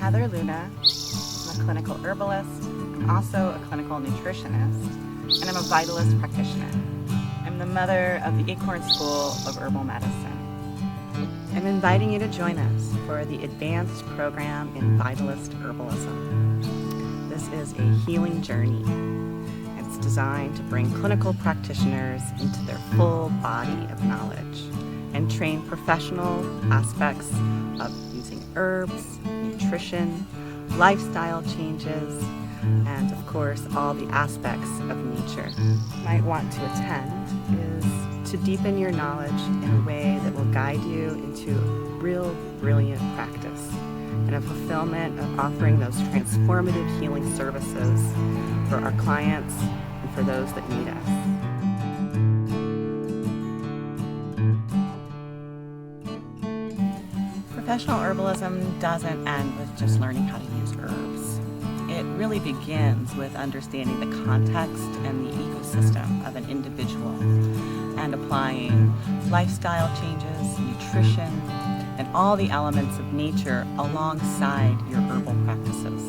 Heather Luna. I'm a clinical herbalist. I'm also a clinical nutritionist, and I'm a Vitalist practitioner. I'm the mother of the ACORN School of Herbal Medicine. I'm inviting you to join us for the advanced program in Vitalist Herbalism. This is a healing journey. It's designed to bring clinical practitioners into their full body of knowledge and train professional aspects of using herbs, nutrition, lifestyle changes, and of course all the aspects of nature. You might want to attend is to deepen your knowledge in a way that will guide you into real brilliant practice and a fulfillment of offering those transformative healing services for our clients and for those that need us. Professional herbalism doesn't end with just learning how to use herbs. It really begins with understanding the context and the ecosystem of an individual and applying lifestyle changes, nutrition, and all the elements of nature alongside your herbal practices.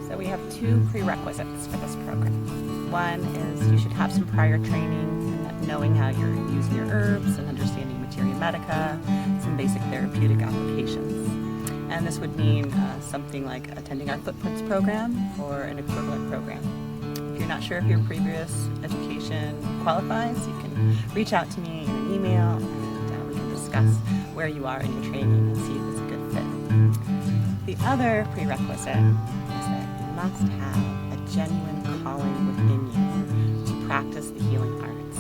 So we have two prerequisites for this program. One is you should have some prior training in knowing how you're using your herbs and understanding materia medica, some basic therapeutic applications. And this would mean something like attending our Footprints program or an equivalent program. If you're not sure if your previous education qualifies, you can reach out to me in an email and we can discuss where you are in your training and see if it's a good fit. The other prerequisite is that you must have a genuine calling within you to practice the healing arts.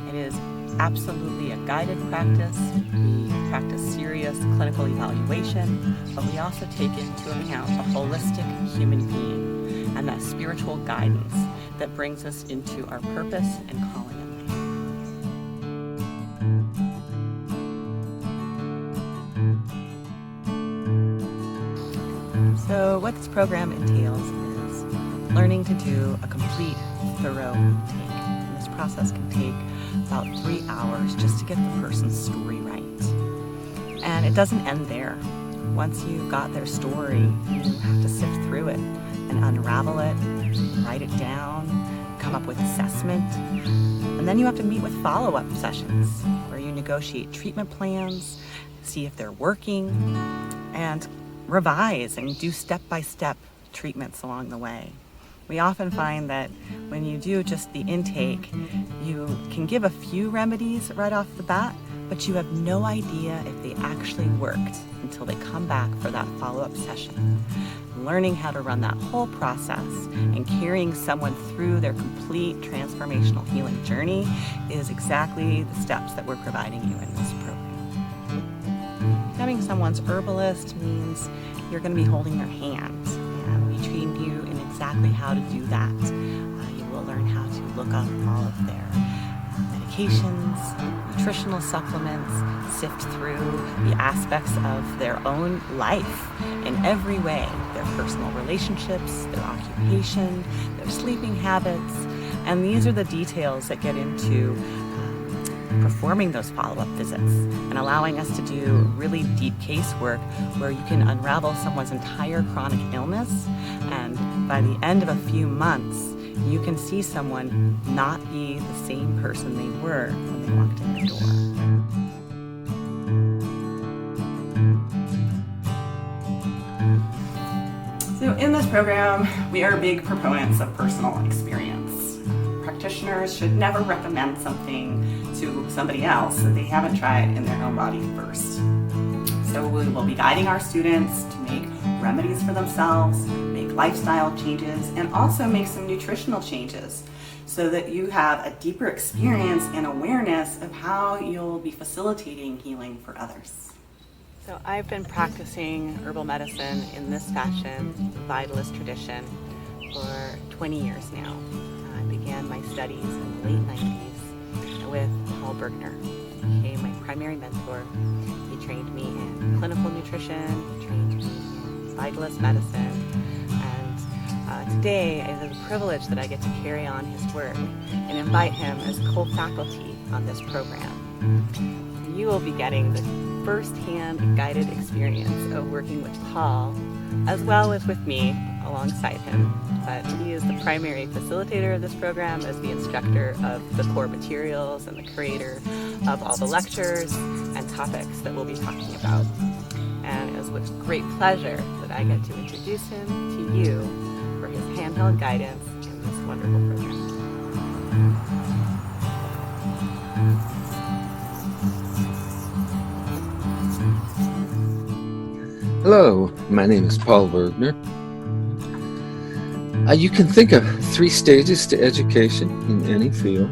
It is absolutely a guided practice. We practice serious clinical evaluation, but we also take into account a holistic human being and that spiritual guidance that brings us into our purpose and calling in life. So what this program entails is learning to do a complete, thorough intake. And this process can take about 3 hours just to get the person's story right. And it doesn't end there. Once you've got their story, you have to sift through it and unravel it, write it down, come up with assessment, and then you have to meet with follow-up sessions where you negotiate treatment plans, see if they're working, and revise and do step-by-step treatments along the way. We often find that when you do just the intake, you can give a few remedies right off the bat, but you have no idea if they actually worked until they come back for that follow-up session. Learning how to run that whole process and carrying someone through their complete transformational healing journey is exactly the steps that we're providing you in this program. Becoming someone's herbalist means you're going to be holding their hand, and we train you in exactly how to do that. You will learn how to look up all of their medications, nutritional supplements, sift through the aspects of their own life in every way, their personal relationships, their occupation, their sleeping habits, and these are the details that get into performing those follow-up visits and allowing us to do really deep casework where you can unravel someone's entire chronic illness, and by the end of a few months you can see someone not be the same person they were when they walked in the door. So in this program, we are big proponents of personal experience. Practitioners should never recommend something to somebody else that they haven't tried in their own body first. So we will be guiding our students to make remedies for themselves, make lifestyle changes, and also make some nutritional changes so that you have a deeper experience and awareness of how you'll be facilitating healing for others. So I've been practicing herbal medicine in this fashion, the Vitalist tradition, for 20 years now. I began my studies in the late 90s with Paul Bergner. He became my primary mentor. He trained me in clinical nutrition, he trained me in Vitalist medicine, and today it is a privilege that I get to carry on his work and invite him as co-faculty on this program. You will be getting the first-hand guided experience of working with Paul, as well as with me alongside him. But he is the primary facilitator of this program, as the instructor of the core materials and the creator of all the lectures and topics that we'll be talking about. And it is with great pleasure that I get to introduce him to you for his handheld guidance in this wonderful program. Hello, my name is Paul Bergner. You can think of 3 stages to education in any field.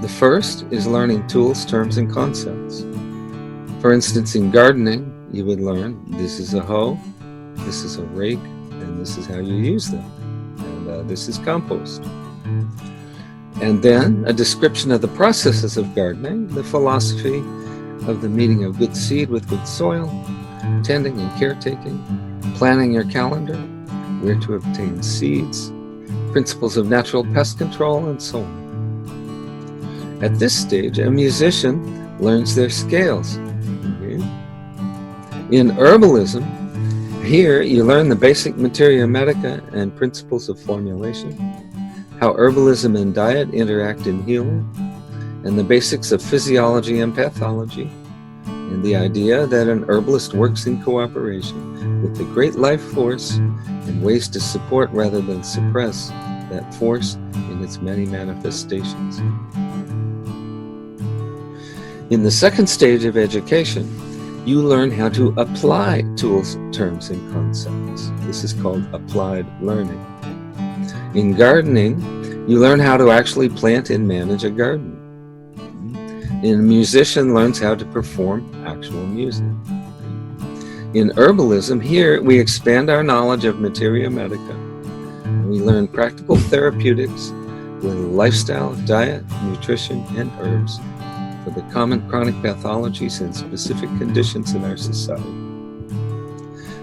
The first is learning tools, terms, and concepts. For instance, in gardening, you would learn this is a hoe, this is a rake, and this is how you use them. And this is compost. And then a description of the processes of gardening, the philosophy of the meeting of good seed with good soil, tending and caretaking, planning your calendar, where to obtain seeds, principles of natural pest control, and so on. At this stage, a musician learns their scales. In herbalism, here you learn the basic materia medica and principles of formulation, how herbalism and diet interact in healing, and the basics of physiology and pathology, and the idea that an herbalist works in cooperation with the great life force and ways to support rather than suppress that force in its many manifestations. In the second stage of education, you learn how to apply tools, terms, and concepts. This is called applied learning. In gardening, you learn how to actually plant and manage a garden. And a musician learns how to perform actual music. In herbalism, here we expand our knowledge of materia medica. We learn practical therapeutics with lifestyle, diet, nutrition, and herbs for the common chronic pathologies and specific conditions in our society.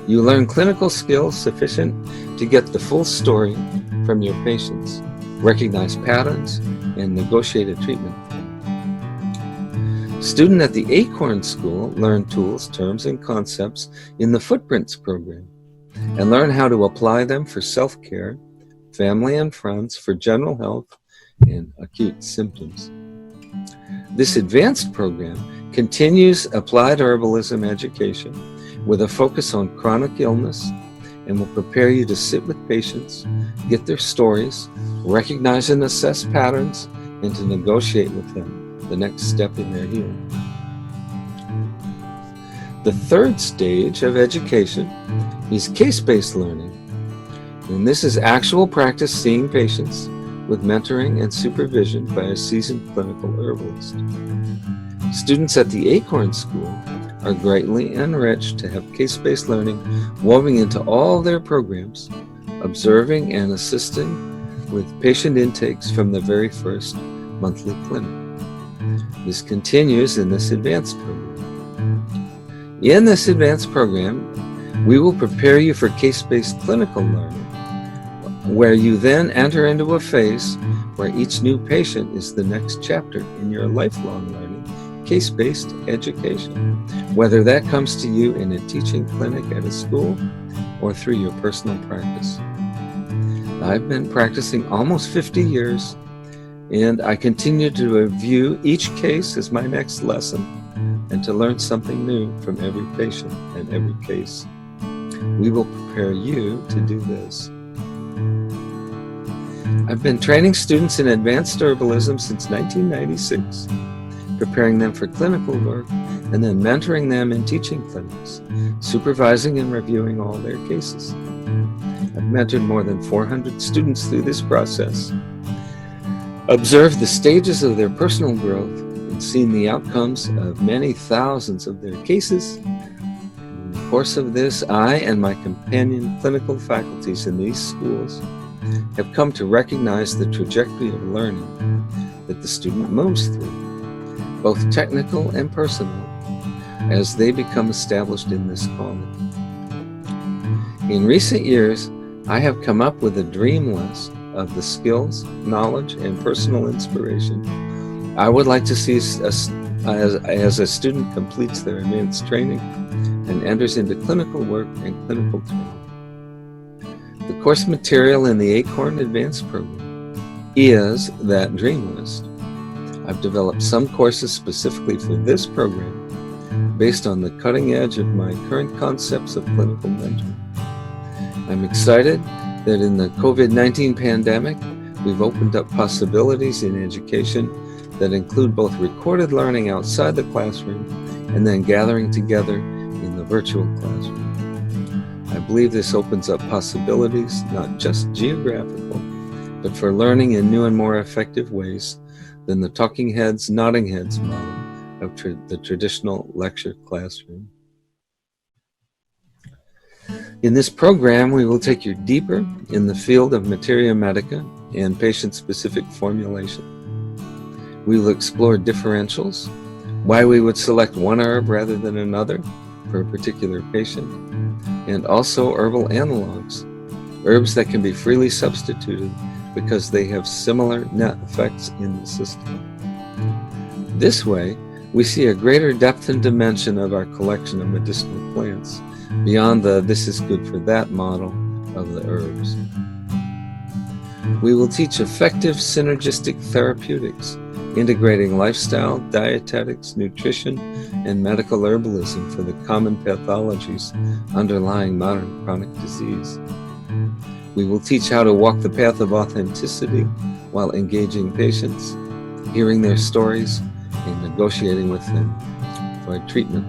You learn clinical skills sufficient to get the full story from your patients, recognize patterns, and negotiate a treatment. Students at the ACORN school learn tools, terms, and concepts in the Footprints program and learn how to apply them for self-care, family and friends, for general health, and acute symptoms. This advanced program continues applied herbalism education with a focus on chronic illness and will prepare you to sit with patients, get their stories, recognize and assess patterns, and to negotiate with them the next step in their healing. The third stage of education is case-based learning, and this is actual practice seeing patients with mentoring and supervision by a seasoned clinical herbalist. Students at the ACORN school are greatly enriched to have case-based learning woven into all their programs, observing and assisting with patient intakes from the very first monthly clinic. This continues in this advanced program. In this advanced program, we will prepare you for case-based clinical learning, where you then enter into a phase where each new patient is the next chapter in your lifelong learning, case-based education, whether that comes to you in a teaching clinic at a school or through your personal practice. I've been practicing almost 50 years, and I continue to view each case as my next lesson and to learn something new from every patient and every case. We will prepare you to do this. I've been training students in Advanced Herbalism since 1996, preparing them for clinical work, and then mentoring them in teaching clinics, supervising and reviewing all their cases. I've mentored more than 400 students through this process, observed the stages of their personal growth, and seen the outcomes of many thousands of their cases. In the course of this, I and my companion clinical faculties in these schools have come to recognize the trajectory of learning that the student moves through, both technical and personal, as they become established in this calling. In recent years, I have come up with a dream list of the skills, knowledge, and personal inspiration I would like to see as a student completes their advanced training and enters into clinical work and clinical training. The course material in the ACORN Advanced program is that dream list. I've developed some courses specifically for this program based on the cutting edge of my current concepts of clinical mentoring. I'm excited that in the COVID-19 pandemic, we've opened up possibilities in education that include both recorded learning outside the classroom and then gathering together in the virtual classroom. I believe this opens up possibilities, not just geographical, but for learning in new and more effective ways than the talking heads, nodding heads model of the traditional lecture classroom. In this program, we will take you deeper in the field of materia medica and patient-specific formulation. We will explore differentials, why we would select one herb rather than another for a particular patient, and also herbal analogs, herbs that can be freely substituted because they have similar net effects in the system. This way, we see a greater depth and dimension of our collection of medicinal plants beyond the "this is good for that" model of the herbs. We will teach effective synergistic therapeutics, integrating lifestyle, dietetics, nutrition, and medical herbalism for the common pathologies underlying modern chronic disease. We will teach how to walk the path of authenticity while engaging patients, hearing their stories, and negotiating with them for treatment.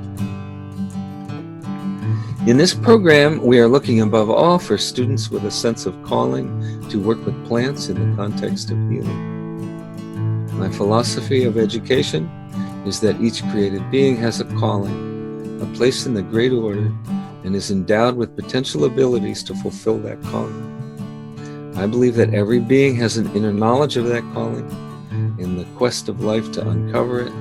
In this program, we are looking above all for students with a sense of calling to work with plants in the context of healing. My philosophy of education is that each created being has a calling, a place in the great order, and is endowed with potential abilities to fulfill that calling. I believe that every being has an inner knowledge of that calling, in the quest of life to uncover it,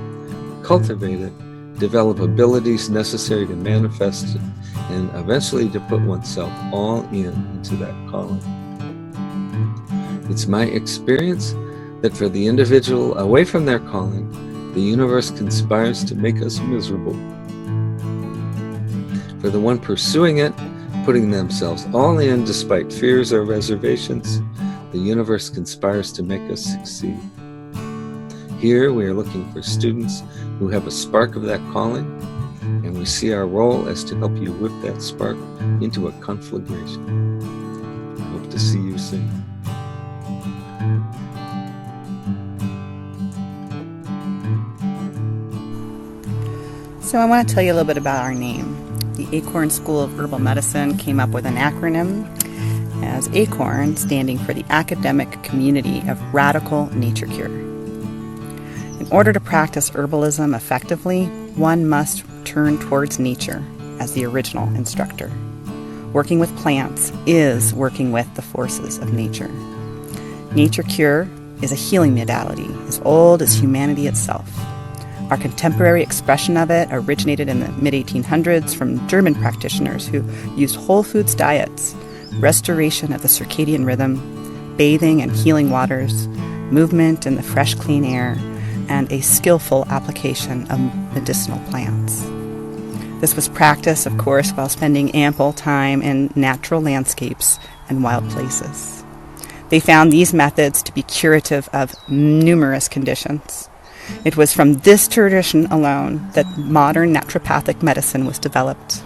cultivate it, develop abilities necessary to manifest it, and eventually to put oneself all into that calling. It's my experience that for the individual away from their calling, the universe conspires to make us miserable. For the one pursuing it, putting themselves all in despite fears or reservations, the universe conspires to make us succeed. Here we are looking for students who have a spark of that calling, and we see our role as to help you whip that spark into a conflagration. Hope to see you soon. So I want to tell you a little bit about our name. The ACORN School of Herbal Medicine came up with an acronym as ACORN, standing for the Academic Community of Radical Nature Cure. In order to practice herbalism effectively, one must turn towards nature as the original instructor. Working with plants is working with the forces of nature. Nature cure is a healing modality as old as humanity itself. Our contemporary expression of it originated in the mid-1800s from German practitioners who used whole foods diets, restoration of the circadian rhythm, bathing in healing waters, movement in the fresh, clean air, and a skillful application of medicinal plants. This was practiced, of course, while spending ample time in natural landscapes and wild places. They found these methods to be curative of numerous conditions. It was from this tradition alone that modern naturopathic medicine was developed.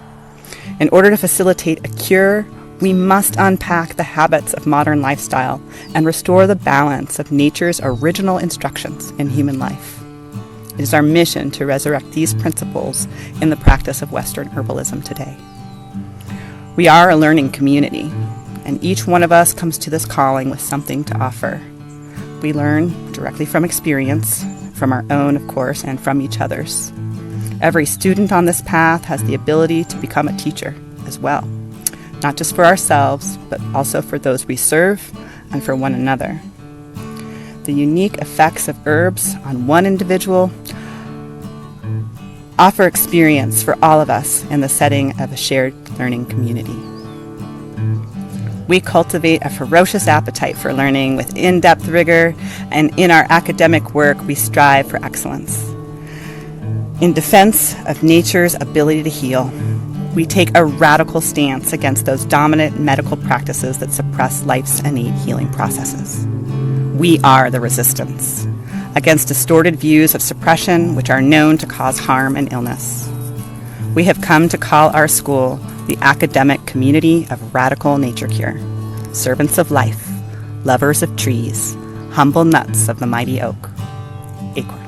In order to facilitate a cure, we must unpack the habits of modern lifestyle and restore the balance of nature's original instructions in human life. It is our mission to resurrect these principles in the practice of Western herbalism today. We are a learning community, and each one of us comes to this calling with something to offer. We learn directly from experience, from our own, of course, and from each other's. Every student on this path has the ability to become a teacher as well, not just for ourselves, but also for those we serve and for one another. The unique effects of herbs on one individual offer experience for all of us in the setting of a shared learning community. We cultivate a ferocious appetite for learning with in-depth rigor, and in our academic work, we strive for excellence. In defense of nature's ability to heal, we take a radical stance against those dominant medical practices that suppress life's innate healing processes. We are the resistance against distorted views of suppression which are known to cause harm and illness. We have come to call our school the academic community of radical nature cure, servants of life, lovers of trees, humble nuts of the mighty oak, ACORN.